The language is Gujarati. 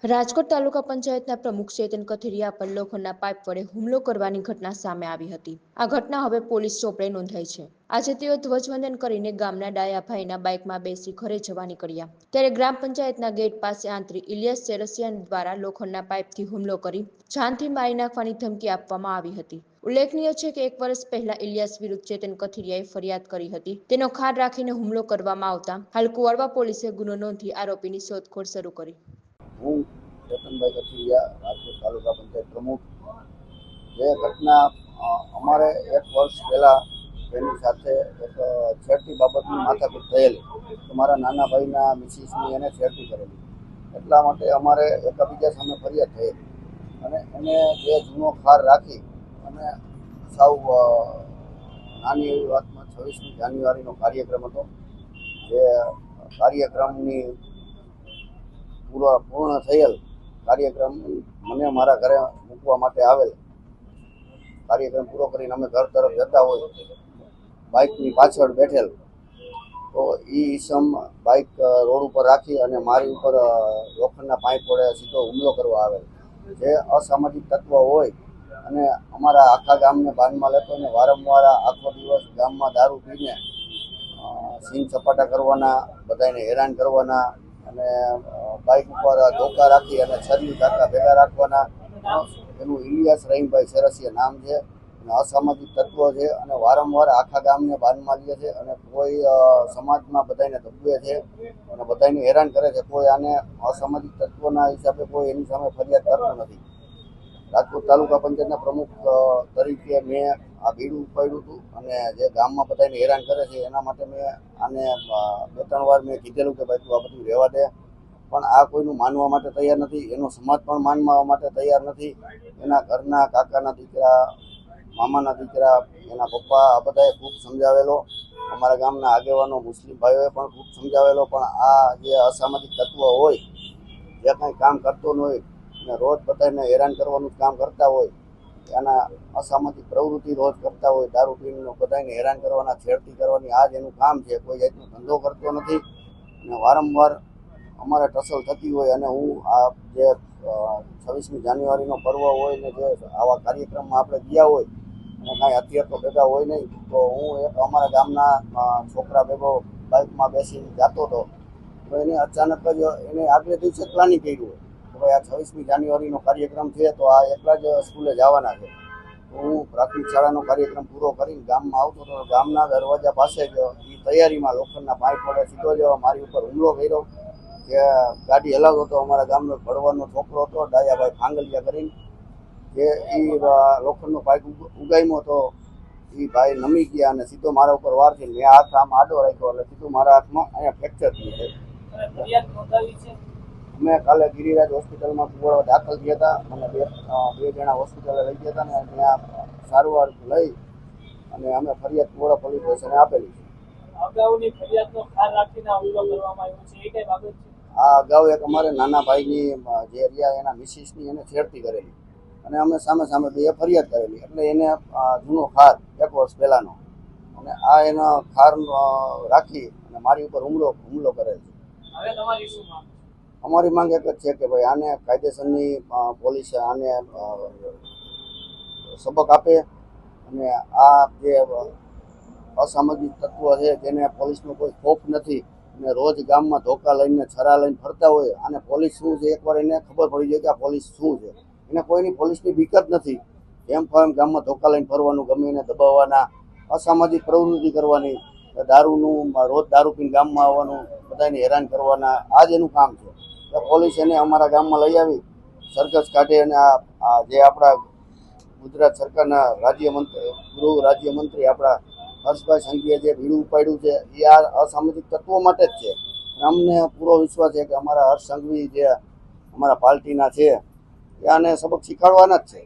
રાજકોટ તાલુકા પંચાયતના પ્રમુખ ચેતન કથિરિયા પર લોખંડના પાઇપ વડે હુમલો કરવાની ઘટના સામે આવી હતી। આ ઘટના હવે પોલીસ ચોપડે નોંધાઈ છે। આજે તેઓ ધ્વજવંદન કરીને ગામના ડાયાભાઈના બાઇકમાં બેસી ઘરે જવા નીકળ્યા, ત્યારે ગ્રામ પંચાયતના ગેટ પાસે આંતરી ઇલિયાસ ચેરસિયા દ્વારા લોખંડના પાઇપથી હુમલો કરી જાનથી મારી નાખવાની ધમકી આપવામાં આવી હતી। ઉલ્લેખનીય છે કે 1 વર્ષ પહેલા ઇલિયાસ વિરુદ્ધ ચેતન કથિરિયાએ ફરિયાદ કરી હતી। તેનો ખાર રાખીને હુમલો કરવામાં આવતા હાલ કુવાડવા પોલીસે ગુનો નોંધી આરોપીની શોધખોળ શરૂ કરી। હું ચેતનભાઈ કથિરિયા, રાજકોટ તાલુકા પંચાયત પ્રમુખ। જે ઘટના અમારે 1 વર્ષ પહેલાં તેની સાથે એક છેડતી બાબતની માથાકૂટ થયેલી, તો મારા નાના ભાઈના મિસિસની એને છેડતી કરેલી, એટલા માટે અમારે એકબીજા સામે ફરિયાદ થયેલી અને એને જે જૂનો ખાર રાખી અને સાવ નાની એવી વાતમાં 26મી જાન્યુઆરીનો કાર્યક્રમ હતો। જે કાર્યક્રમની પૂર્ણ થયેલ કાર્યક્રમ મને મારા ઘરે મૂકવા માટે આવેલ। કાર્યક્રમ પૂરો કરીને અમે ઘર તરફ જતા હોય, બાઇકની પાછળ બેઠેલ, તો એ ઈસમ બાઇક રોડ ઉપર રાખી અને મારી ઉપર લોખંડના પાઇપ વડે સીધો હુમલો કરવા આવેલ। જે અસામાજિક તત્વ હોય અને અમારા આખા ગામને બાનમાં લેતો અને વારંવાર આખો દિવસ ગામમાં દારૂ પીને સીન સપાટા કરવાના, બધાને હેરાન કરવાના અને બાઇક ઉપર ધોકા રાખી અને છરી ધાકા ભેગા રાખવાના। એનું ઇલિયાસ રહીમભાઈ ચેરસિયા નામ છે અને અસામાજિક તત્વ છે અને વારંવાર આખા ગામને બાનમાં લે છે અને કોઈ સમાજમાં બધાને દબવે છે અને બધાને હેરાન કરે છે। કોઈ આને અસામાજિક તત્વના હિસાબે કોઈ એની સામે ફરિયાદ કરતો નથી। રાજકોટ તાલુકા પંચાયતના પ્રમુખ તરીકે મેં આ બીડું ઉપાડ્યું હતું અને જે ગામમાં બધાને હેરાન કરે છે એના માટે મેં આને 2-3 વાર મેં કીધેલું કે ભાઈ તું આ બધું રહેવા દે, પણ આ કોઈનું માનવા માટે તૈયાર નથી। એનો સમાજ પણ માનવા માટે તૈયાર નથી। એના ઘરના કાકાના દીકરા, મામાના દીકરા, એના પપ્પા, આ બધાએ ખૂબ સમજાવેલો। અમારા ગામના આગેવાનો, મુસ્લિમ ભાઈઓએ પણ ખૂબ સમજાવેલો, પણ આ જે અસામાજિક તત્વ હોય, જે કંઈ કામ કરતો ન હોય અને રોજ બધાને હેરાન કરવાનું કામ કરતા હોય, એના અસામાજિક પ્રવૃત્તિ રોજ કરતા હોય, દારૂ પીને બધાને હેરાન કરવાના, છેડતી કરવાની, આ જ એનું કામ છે। કોઈ જાતનો ધંધો કરતો નથી અને વારંવાર અમારે ટસલ થતી હોય અને હું આ જે 26મી જાન્યુઆરીનો પર્વ હોય ને જે આવા કાર્યક્રમમાં આપણે ગયા હોય અને કાંઈ હથિયાર તો ભેગા હોય નહીં, તો હું એક અમારા ગામના છોકરા ભેગો બાઇકમાં બેસીને જતો હતો, તો એને અચાનક જ એને આગલે દિવસે પ્લાનિંગ કર્યું હોય કે ભાઈ આ 26મી જાન્યુઆરીનો કાર્યક્રમ છે તો આ એકલા જ સ્કૂલે જવાના છે। તો હું પ્રાથમિક શાળાનો કાર્યક્રમ પૂરો કરીને ગામમાં આવતો હતો, ગામના દરવાજા પાસે જ એ તૈયારીમાં લોખંડના પાઇપ વડે સીધો જ મારી ઉપર હુમલો કર્યો। જે ગાડી હલાવતો હતો અમારા ગામનો ભણવાનો છોકરો હતો, ડાયાભાઈ ફાંગલિયા કરીને, જે એ લોખંડનો પાઇપ ઉગામ્યો તો એ ભાઈ નમી ગયા અને સીધો મારા ઉપર વાર થઈને મેં હાથ આમ આડો રાખ્યો એટલે સીધું મારા હાથમાં અહીંયા ફ્રેક્ચર થયું છે। અમે કાલે ગિરિરાજ હોસ્પિટલમાં કુવાડવા દાખલ થયા હતા, મને બે જણા હોસ્પિટલે લઈ ગયા હતા ને ત્યાં સારવાર લઈ અને અમે ફરિયાદ કુવાડવા પોલીસ સ્ટેશને આપેલી છે। આ અગાઉ એક અમારે નાના ભાઈની જે રહ્યા એના મિસિસની એને છેડતી કરેલી અને અમે સામે સામે બે ફરિયાદ કરેલી, એટલે એને જૂનો ખાર 1 વર્ષ પહેલાનો અને આ એના ખાર રાખી અને મારી ઉપર હુમલો કરે છે। અમારી માંગ એક જ છે કે ભાઈ આને કાયદેસરની પોલીસ આને સબક આપે અને આ જે અસામાજિક તત્વ છે જેને પોલીસનો કોઈ ખોફ નથી અને રોજ ગામમાં ધોકા લઈને, છરા લઈને ફરતા હોય, આને પોલીસ શું છે એકવાર એને ખબર પડી જાય કે આ પોલીસ શું છે। એને કોઈની પોલીસની બીક જ નથી। એમ ફામ ગામમાં ધોકા લઈને ફરવાનું, ગમે એને દબાવવાના, અસામાજિક પ્રવૃત્તિ કરવાની, દારૂનું રોજ દારૂ પીને ગામમાં આવવાનું, બધાને હેરાન કરવાના, આ જ એનું કામ છે। એટલે પોલીસ એને અમારા ગામમાં લઈ આવી સરઘસ કાઢે અને આ જે આપણા ગુજરાત સરકારના ગૃહ રાજ્યમંત્રી આપણા હર્ષભાઈ સંઘવીએ જે બીડું ઉપાડ્યું છે એ આ અસામાજિક તત્વો માટે જ છે। અમને પૂરો વિશ્વાસ છે કે અમારા હર્ષ સંઘવી જે અમારા પાર્ટીના છે એ આને સબક શીખવાડવાના જ છે।